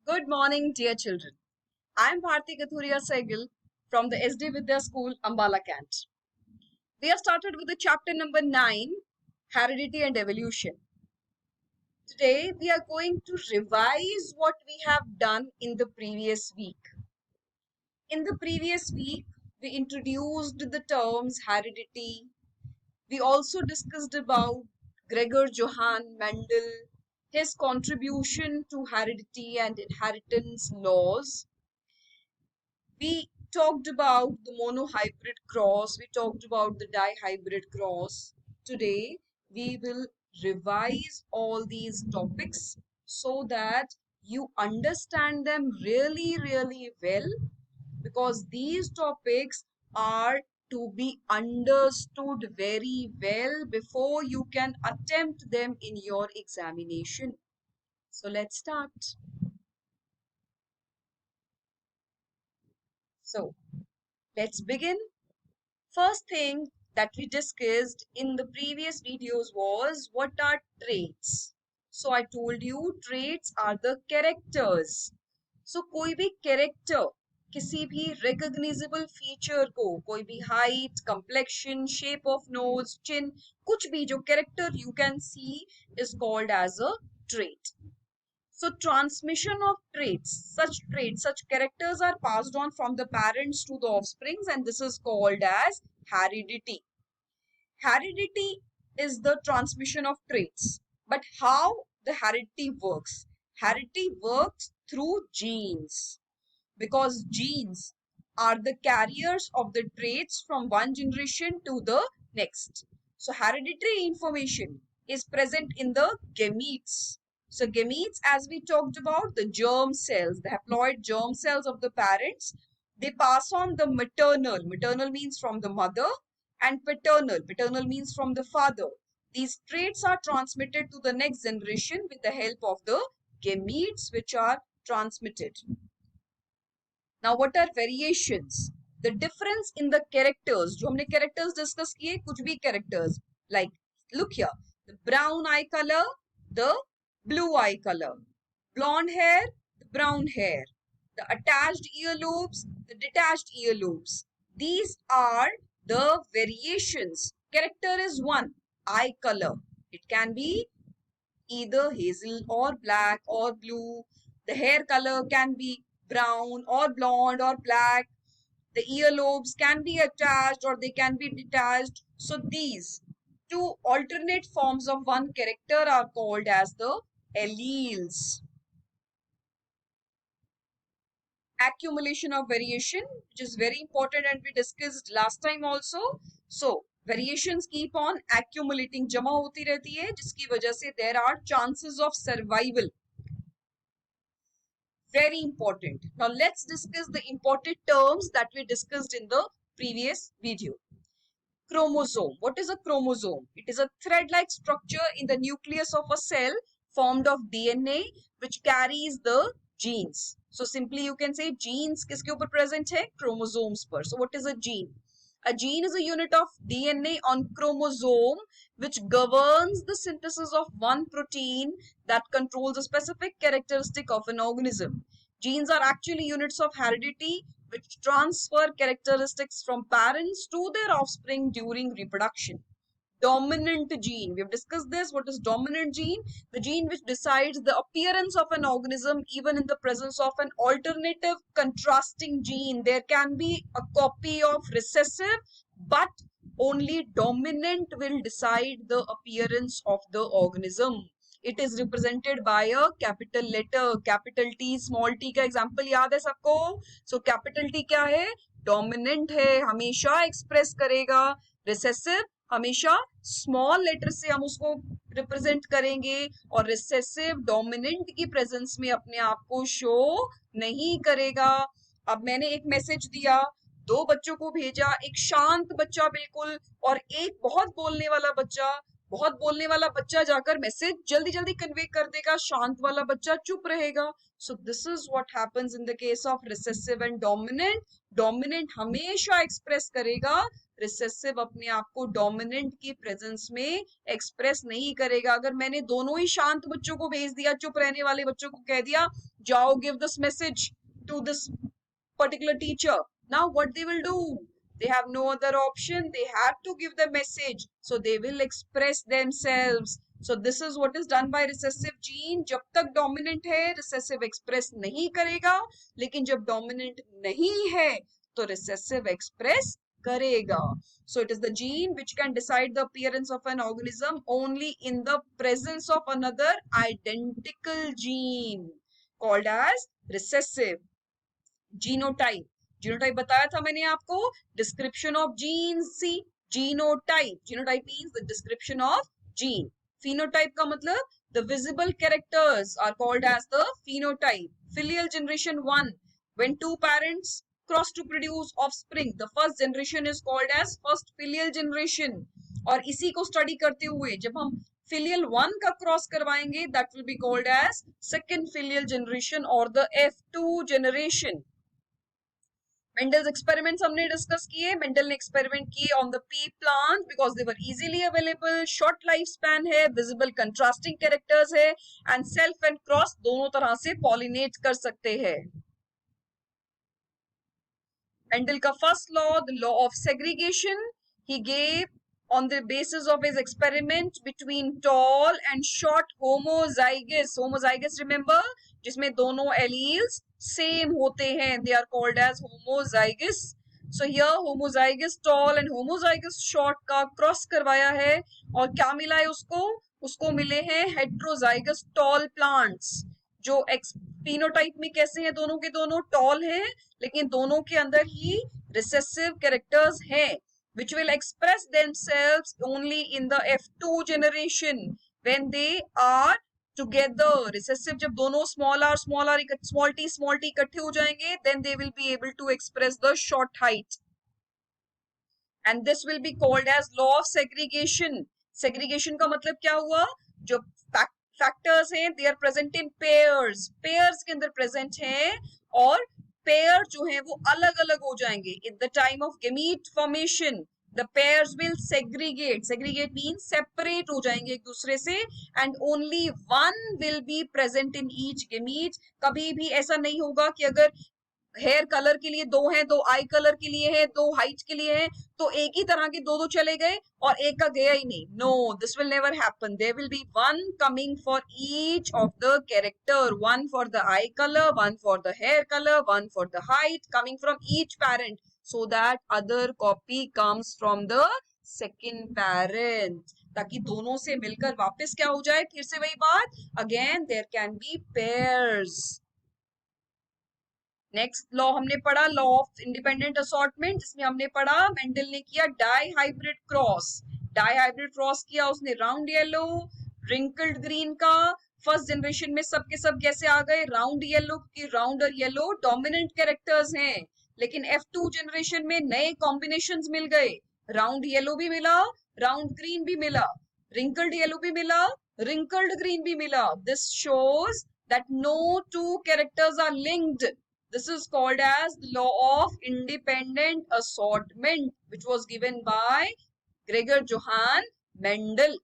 Good morning, dear children. I am Bharti Kathuria Sehgal from the SD Vidya School, Ambala Cant. We have started with the chapter number 9, Heredity and Evolution. Today, we are going to revise what we have done in the previous week. In the previous week, we introduced the terms heredity. We also discussed about Gregor Johann Mendel, his contribution to heredity and inheritance laws. We talked about the monohybrid cross, we talked about the dihybrid cross. Today, we will revise all these topics so that you understand them really well, because these topics are to be understood very well before you can attempt them in your examination. So let's start. So let's begin. First thing that we discussed in the previous videos was what are traits. So I told you traits are the characters. So कोई भी character, किसी भी recognizable feature को, कोई भी height, complexion, shape of nose, chin, कुछ भी जो character you can see is called as a trait. So transmission of traits, such characters are passed on from the parents to the offsprings, and this is called as heredity. Heredity is the transmission of traits. But how the heredity works? Heredity works through genes, because genes are the carriers of the traits from one generation to the next. So hereditary information is present in the gametes. So gametes, as we talked about, the germ cells, the haploid germ cells of the parents, they pass on the maternal means from the mother, and paternal means from the father. These traits are transmitted to the next generation with the help of the gametes which are transmitted. Now what are variations? The difference in the characters. जो हमने characters discuss किए, कुछ भी characters, like look here, the brown eye color, the blue eye color, blonde hair, the brown hair, the attached earlobes, the detached earlobes. These are the variations. Character is one, eye color. It can be either hazel or black or blue. The hair color can be brown or blonde or black. The earlobes can be attached or they can be detached. So these two alternate forms of one character are called as the alleles. Accumulation of variation, which is very important and we discussed last time also. So variations keep on accumulating, जमा होती रहती है, जिसकी वजह से there are chances of survival. Very important. Now let's discuss the important terms that we discussed in the previous video. Chromosome. What is a chromosome? It is a thread-like structure in the nucleus of a cell formed of DNA which carries the genes. So simply you can say genes किसके ऊपर present है? Chromosomes पर. So what is a gene? A gene is a unit of DNA on chromosome which governs the synthesis of one protein that controls a specific characteristic of an organism. Genes are actually units of heredity which transfer characteristics from parents to their offspring during reproduction. Dominant gene. We have discussed this. What is dominant gene? The gene which decides the appearance of an organism even in the presence of an alternative contrasting gene. There can be a copy of recessive, but only dominant will decide the appearance of the organism. It is represented by a capital letter, capital T, small t का example याद है सबको? So capital T क्या है? Dominant है, हमेशा express करेगा. Recessive हमेशा स्मॉल लेटर से हम उसको रिप्रेजेंट करेंगे, और रिसेसिव डोमिनेंट की प्रेजेंस में अपने आप को शो नहीं करेगा. अब मैंने एक मैसेज दिया, दो बच्चों को भेजा, एक शांत बच्चा बिल्कुल और एक बहुत बोलने वाला बच्चा. बहुत बोलने वाला बच्चा जाकर मैसेज जल्दी जल्दी कन्वे कर देगा, शांत वाला बच्चा चुप रहेगा. So this is what happens in the case of recessive and dominant. Dominant हमेशा एक्सप्रेस करेगा, रिसेसिव अपने आप को डोमिनेंट की प्रेजेंस में एक्सप्रेस नहीं करेगा. अगर मैंने दोनों ही शांत बच्चों को भेज दिया, चुप रहने वाले बच्चों को कह दिया जाओ, give this message to this particular teacher. Now what they will do? They have no other option. They have to give the message. So they will express themselves. So this is what is done by recessive gene. जब तक dominant है, recessive express नहीं करेगा. लेकिन जब dominant नहीं है, तो recessive express करेगा. So it is the gene which can decide the appearance of an organism only in the presence of another identical gene called as recessive. Genotype, genotype बताया था मैंने आपको, description of gene C. Genotype, genotype means the description of gene. Phenotype का मतलब the visible characters are called as the phenotype. Filial generation 1, when two parents cross to produce offspring, the first generation is called as first filial generation. और इसी को study करते हुए जब हम filial 1 का क्रॉस करवाएंगे, that will be called as second filial generation or the F2 generation. Mendel's experiments हमने डिस्कस किए. मेंडल ने एक्सपेरिमेंट किए on the P plant because they were easily available, short life span है, visible contrasting characters है, and self and cross दोनों तरह से pollinate कर सकते हैं. मेंडल का first law, the law of segregation, he gave on the basis of his experiment between tall and short homozygous. Homozygous remember, जिसमें दोनों alleles same होते हैं, they are called as homozygous. So here homozygous tall and homozygous short का cross करवाया है और क्या मिला है उसको? उसको मिले हैं heterozygous tall plants. जो phenotype में कैसे हैं? दोनों के दोनों tall हैं, लेकिन दोनों के अंदर ही recessive characters हैं, which will express themselves only in the F2 generation when they are together. Recessive जब दोनों small r small t इकट्ठे हो जाएंगे, then they will be able to express the short height, and this will be called as law of segregation. Segregation का मतलब क्या हुआ? जो factors हैं, they are present in pairs. Pairs के अंदर present हैं और पेयर जो है वो अलग अलग हो जाएंगे. In the time of gamete formation, the pairs will segregate. Segregate means separate हो जाएंगे एक दूसरे से, and only one will be present in each gamete. कभी भी ऐसा नहीं होगा कि अगर हेयर कलर के लिए दो हैं, दो आई कलर के लिए है, दो हाइट के लिए है, तो एक ही तरह के दो दो चले गए और एक का गया ही नहीं. No, this will never happen. There will be one coming for each of the character, one for the eye colour, one for the hair colour, one for the height, coming from each parent, so that other copy comes from the second parent, ताकि दोनों से मिलकर वापस क्या हो जाए? फिर से वही बात, again there can be pairs. Next law हमने पढ़ा, लॉ ऑफ इंडिपेंडेंट असॉर्टमेंट, जिसमें हमने पढ़ा मेंडल ने किया dihybrid cross. Dihybrid cross किया उसने राउंड येलो, रिंकल्ड ग्रीन का. फर्स्ट जनरेशन में सब के सब कैसे आ गए? राउंड येलो, क्योंकि राउंड और येलो डोमिनेंट कैरेक्टर्स हैं. लेकिन F2 जनरेशन में नए कॉम्बिनेशंस मिल गए. राउंड येलो भी मिला, राउंड ग्रीन भी मिला, रिंकल्ड येलो भी मिला, रिंकल्ड ग्रीन भी मिला. This shows that no two characters are linked. This is called as the law of independent assortment, which was given by Gregor Johann Mendel.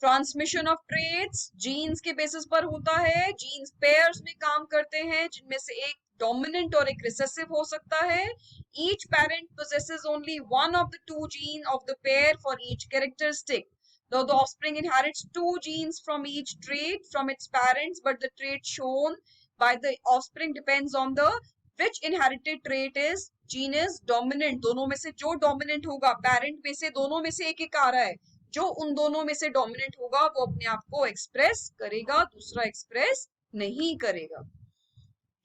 Transmission of traits genes के basis पर होता है. Jeans pairs में काम करते हैं, जिनमें से एक डोमिनेंट और एक रिसेसिव हो सकता है. Each parent possesses only one of the two genes of the pair for each characteristic. Though the offspring inherits two genes from each trait from its parents, but the trait shown by the offspring depends on the which inherited trait is gene is dominant. दोनों में से जो dominant होगा, parent में से दोनों में से एक एक आ रहा है, जो उन दोनों में से डोमिनेंट होगा वो अपने आप को एक्सप्रेस करेगा, दूसरा एक्सप्रेस नहीं करेगा.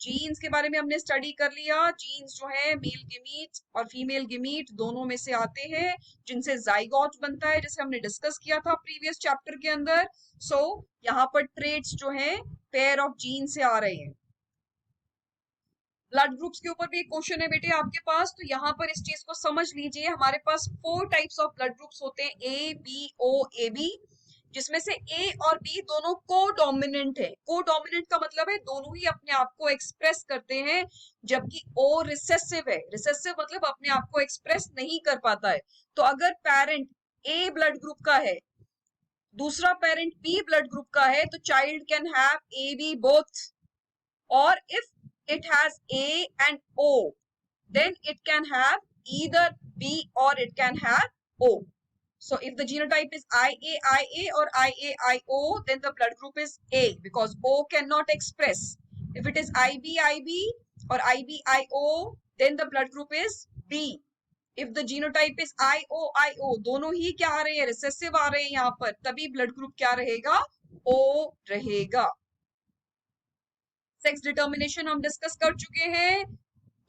जीन्स के बारे में हमने स्टडी कर लिया. जीन्स जो है मेल गिमीट और फीमेल गिमीट दोनों में से आते हैं, जिनसे जाइगोट बनता है, जैसे हमने डिस्कस किया था प्रीवियस चैप्टर के अंदर. सो यहाँ पर ट्रेट्स जो है पेयर ऑफ जीन से आ रहे हैं. ब्लड ग्रुप्स के ऊपर भी एक क्वेश्चन है बेटे आपके पास, तो यहाँ पर इस चीज को समझ लीजिए. हमारे पास 4 टाइप्स ऑफ ब्लड ग्रुप्स होते हैं, A B O A B, जिसमें से ए और बी दोनों को डोमिनेंट है. को डोमिनेंट का मतलब है दोनों ही अपने आप को एक्सप्रेस करते हैं, जबकि ओ रिसेसिव है. रिसेसिव मतलब अपने आप को एक्सप्रेस नहीं कर पाता है. तो अगर पेरेंट ए ब्लड ग्रुप का है दूसरा पेरेंट बी ब्लड ग्रुप का है तो child can have A B both, और if it has A and O then it can have either B or it can have O. So if the genotype is IA or IAIO, then the blood group is A because O cannot express. If it is IB or IBIO, then the blood group is B. If the genotype is IOIO, दोनों ही क्या आ रहे हैं, recessive आ रहे हैं यहाँ पर, तभी blood group क्या रहेगा, O रहेगा. सेक्स डिटर्मिनेशन हम डिस्कस कर चुके हैं.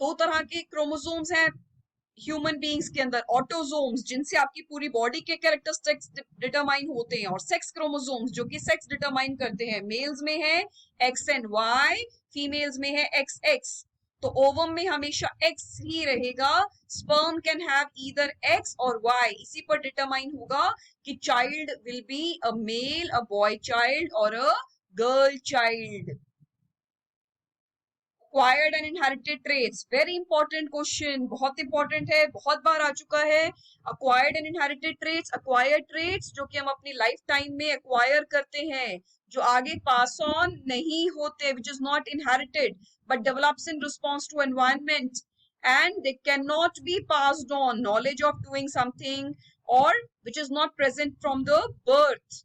दो तरह के क्रोमोसोम्स हैं ह्यूमन बीइंग्स के अंदर, ऑटोसोम्स जिनसे आपकी पूरी बॉडी के कैरेक्टरिस्टिक्स डिटरमाइन होते हैं, और सेक्स क्रोमोसोम्स जो कि सेक्स डिटरमाइन करते हैं. मेल्स में है एक्स एंड वाई, फीमेल्स में है एक्स एक्स. तो ओवम में हमेशा एक्स ही रहेगा. Sperm can have either X or Y. इसी पर डिटरमाइन होगा कि child will be a male, a boy child or a girl child. Acquired and inherited traits, very important question, बहुत important है, बहुत बार आ चुका है. Acquired and inherited traits, acquired traits जो कि हम अपनी लाइफ टाइम में acquire करते हैं, जो आगे pass on नहीं होते, which is not inherited but develops in response to environment, and they cannot be passed on. Knowledge of doing something or which is not present from the birth,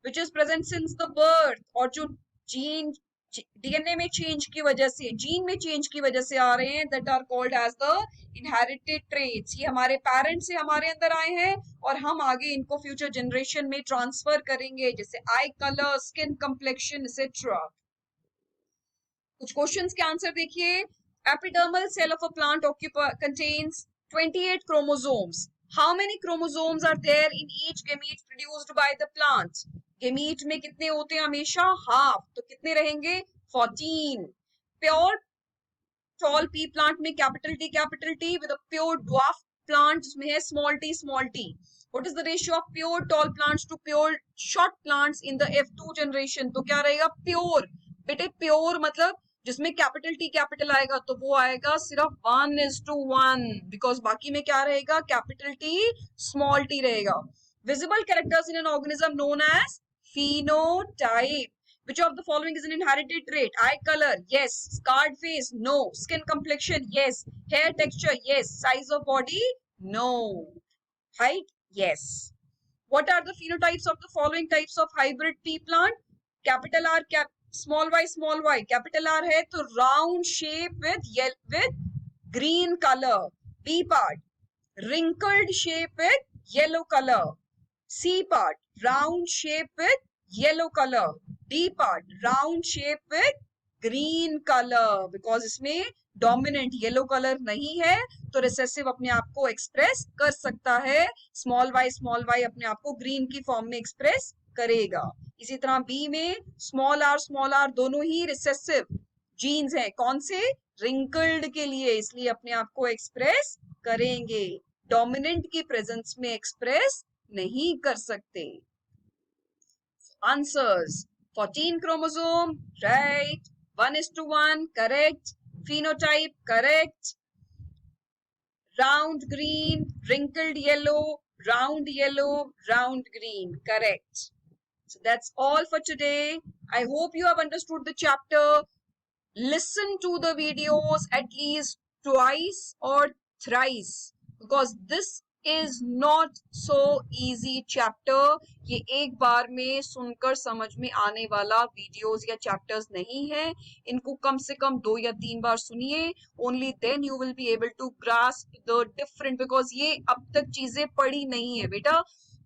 which is present since the birth, और जो gene DNA में change की वजह से, gene में change की वजह से आ रहे हैं, that are called as the inherited traits. ये हमारे पेरेंट्स से हमारे अंदर आए हैं और हम आगे इनको फ्यूचर जनरेशन में ट्रांसफर करेंगे, जैसे eye colour, skin complexion etcetera. कुछ क्वेश्चंस के आंसर देखिए. Epidermal cell of a plant contains 28 chromosomes. How many chromosomes are there in each gamete produced by the plant? Gamete में कितने होते हैं, हमेशा हाफ, तो कितने रहेंगे, 14. प्योर टॉल पी प्लांट में capital T with a pure dwarf plant जिसमें है small T small T. What is the ratio of pure tall plants to pure short plants in the F2 generation? तो क्या रहेगा, pure. बेटे pure मतलब जिसमें capital T capital आएगा तो वो आएगा सिर्फ 1:1, बिकॉज बाकी में क्या रहेगा, कैपिटल टी स्मॉल टी रहेगा. Visible characters in an organism known as phenotype. Which of the following is an inherited trait? Eye color, yes. Scarred face, no. Skin complexion, yes. Hair texture, yes. Size of body, no. Height, yes. What are the phenotypes of the following types of hybrid pea plant? Capital R, small y, small y. Capital R है तो round shape with green color. B part, wrinkled shape with yellow color. C part, round shape with yellow color. D part, round shape with green color. Because इसमें dominant yellow color नहीं है तो recessive अपने आप को express कर सकता है. small y अपने आप को green की form में express करेगा. इसी तरह B में small r दोनों ही recessive genes हैं. कौन से? wrinkled के लिए, इसलिए अपने आप को express करेंगे. dominant की presence में express नहीं कर सकते. Answers: 14 chromosome, right. 1:1, correct. Phenotype, correct. Round green, wrinkled yellow, round green, correct. So that's all for today. I hope you have understood the chapter. Listen to the videos at least twice or thrice because this is not so easy chapter. ये एक बार में सुनकर समझ में आने वाला videos या chapters नहीं है. इनको कम से कम 2 या 3 बार सुनिए. Only then you will be able to grasp the different, because ये अब तक चीजें पढ़ी नहीं है बेटा.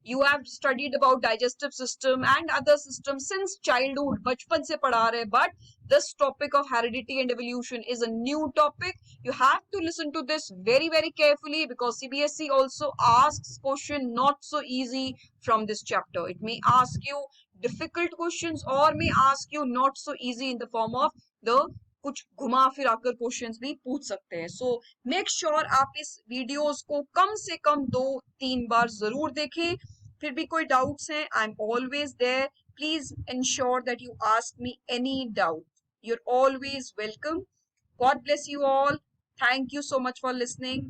You have studied about digestive system and other systems since childhood, बचपन से पढ़ा रहे, but this topic of heredity and evolution is a new topic. You have to listen to this very very carefully because CBSE also asks question not so easy from this chapter. It may ask you difficult questions or may ask you not so easy in the form of the कुछ घुमा फिर आकर questions भी पूछ सकते हैं. So make sure आप इस वीडियोस को कम से कम 2-3 बार जरूर देखें. फिर भी कोई डाउट्स हैं, I am always there. Please ensure that you ask me any doubt. You're always welcome. God bless you all. Thank you so much for listening.